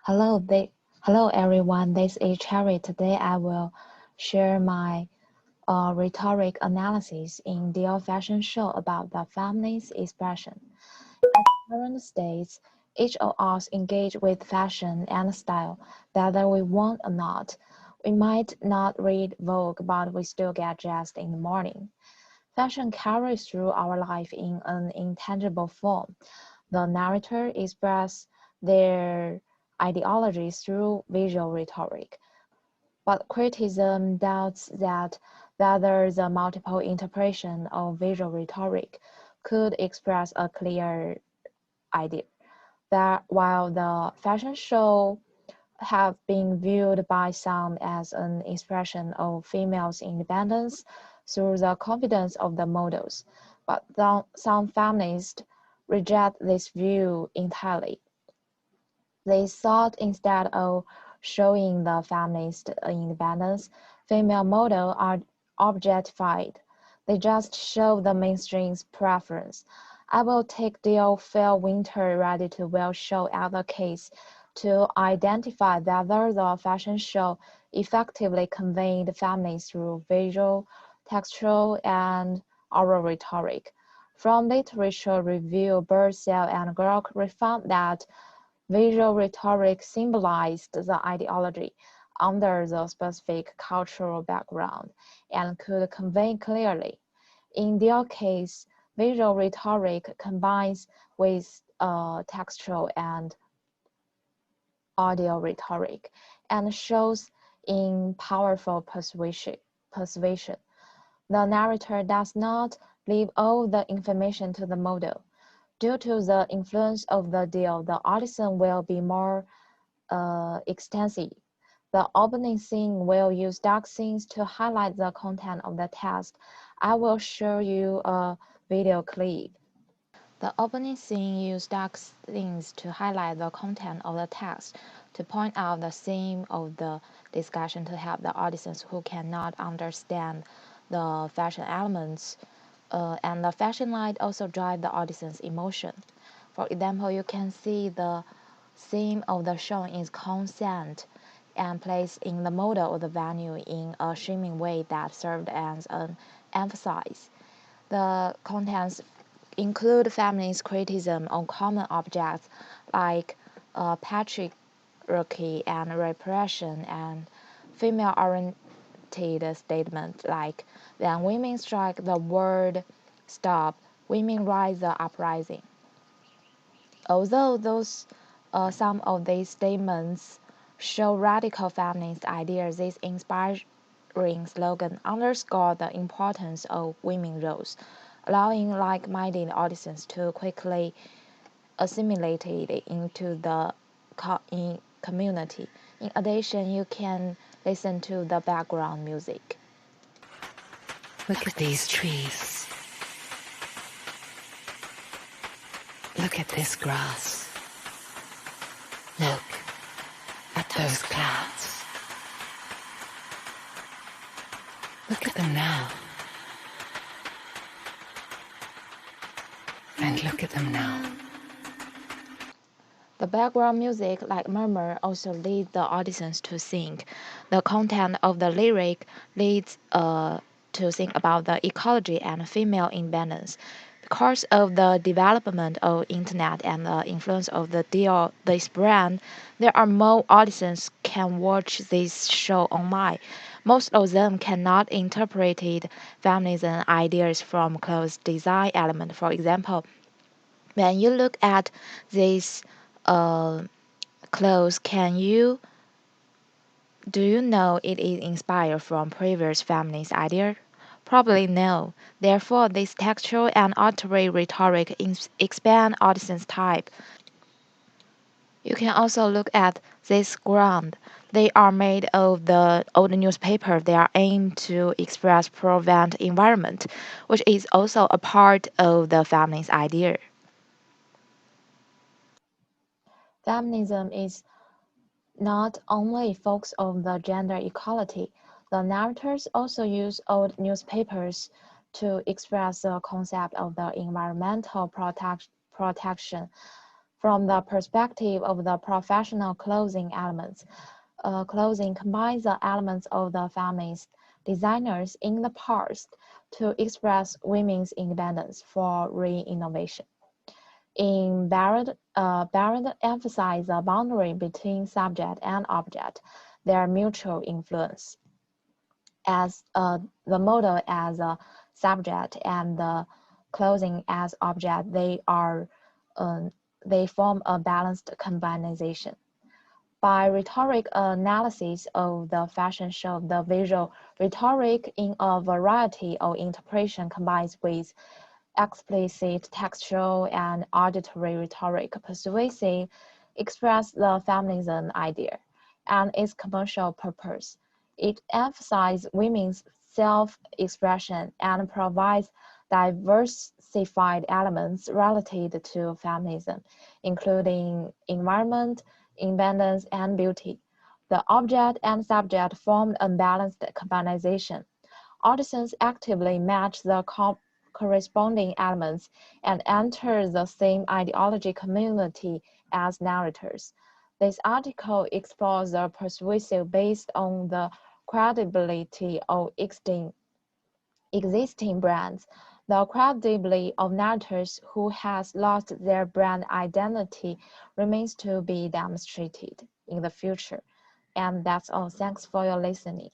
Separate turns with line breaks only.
Hello, hello everyone. This is Cherry. Today I will share my rhetoric analysis in the fashion show about the feminist expression. At current stage, each of us engage with fashion and style, whether we want or not. We might not read Vogue, but we still get dressed in the morning. Fashion carries through our life in an intangible form. The narrator expresses their ideologies through visual rhetoric, but criticism doubts that whether the multiple interpretation of visual rhetoric could express a clear idea. That while the fashion show have been viewed by some as an expression of females' independence through the confidence of the models, but some feminists reject this view entirely. They thought instead of showing the feminist independence, female models are objectified. They just show the mainstream's preference. I will take the fair winter ready-to-wear show as a case to identify whether the fashion show effectively conveyed feminists through visual, textual, and oral rhetoric. From literature review, Bursell and Grock found that visual rhetoric symbolized the ideology under the specific cultural background and could convey clearly. In their case, visual rhetoric combines with textual and audio rhetoric and shows in powerful persuasion. The narrator does not leave all the information to the model. Due to the influence of the deal, the audition will be more extensive. The opening scene will use dark scenes to highlight the content of the text. I will show you a video clip. The opening scene uses dark scenes to highlight the content of the text, to point out the theme of the discussion to help the audience who cannot understand the fashion elements. And the fashion light also drive the audience's emotion. For example, you can see the theme of the show is consent and placed in the model of the venue in a streaming way that served as an emphasis. The contents include feminist criticism on common objects like patriarchy and repression, and female-oriented statements like when women strike the word stop, women rise the uprising. Although some of these statements show radical feminist ideas, this inspiring slogan underscore the importance of women's roles, allowing like-minded audiences to quickly assimilate it into the community. In addition, you can listen to the background music.
Look at these trees. Look at this grass. Look at those clouds. Look at them now. And look at them now.
The background music, like murmur, also leads the audience to think. The content of the lyric leads to think about the ecology and female imbalance. Because of the development of internet and the influence of this brand, there are more audiences can watch this show online. Most of them cannot interpret feminism ideas from clothes design element. For example, when you look at these clothes, do you know it is inspired from previous feminist ideas? Probably no. Therefore, this textual and auditory rhetoric expand audience type. You can also look at this ground. They are made of the old newspaper. They are aimed to express prevent environment, which is also a part of the feminist idea. Feminism is not only focused on the gender equality, the narrators also use old newspapers to express the concept of the environmental protection. From the perspective of the professional clothing elements, clothing combines the elements of the feminist designers in the past to express women's independence for re-innovation. In Barrett emphasized the boundary between subject and object, their mutual influence. As the model as a subject and the clothing as object, they form a balanced combination. By rhetoric analysis of the fashion show, the visual rhetoric in a variety of interpretation combines with explicit textual and auditory rhetoric, persuasive, express the feminism idea and its commercial purpose. It emphasizes women's self-expression and provides diversified elements related to feminism, including environment, independence, and beauty. The object and subject form a balanced combination. Artisans actively match the corresponding elements and enter the same ideology community as narrators. This article explores the persuasive based on the credibility of existing brands. The credibility of narrators who has lost their brand identity remains to be demonstrated in the future. And that's all. Thanks for your listening.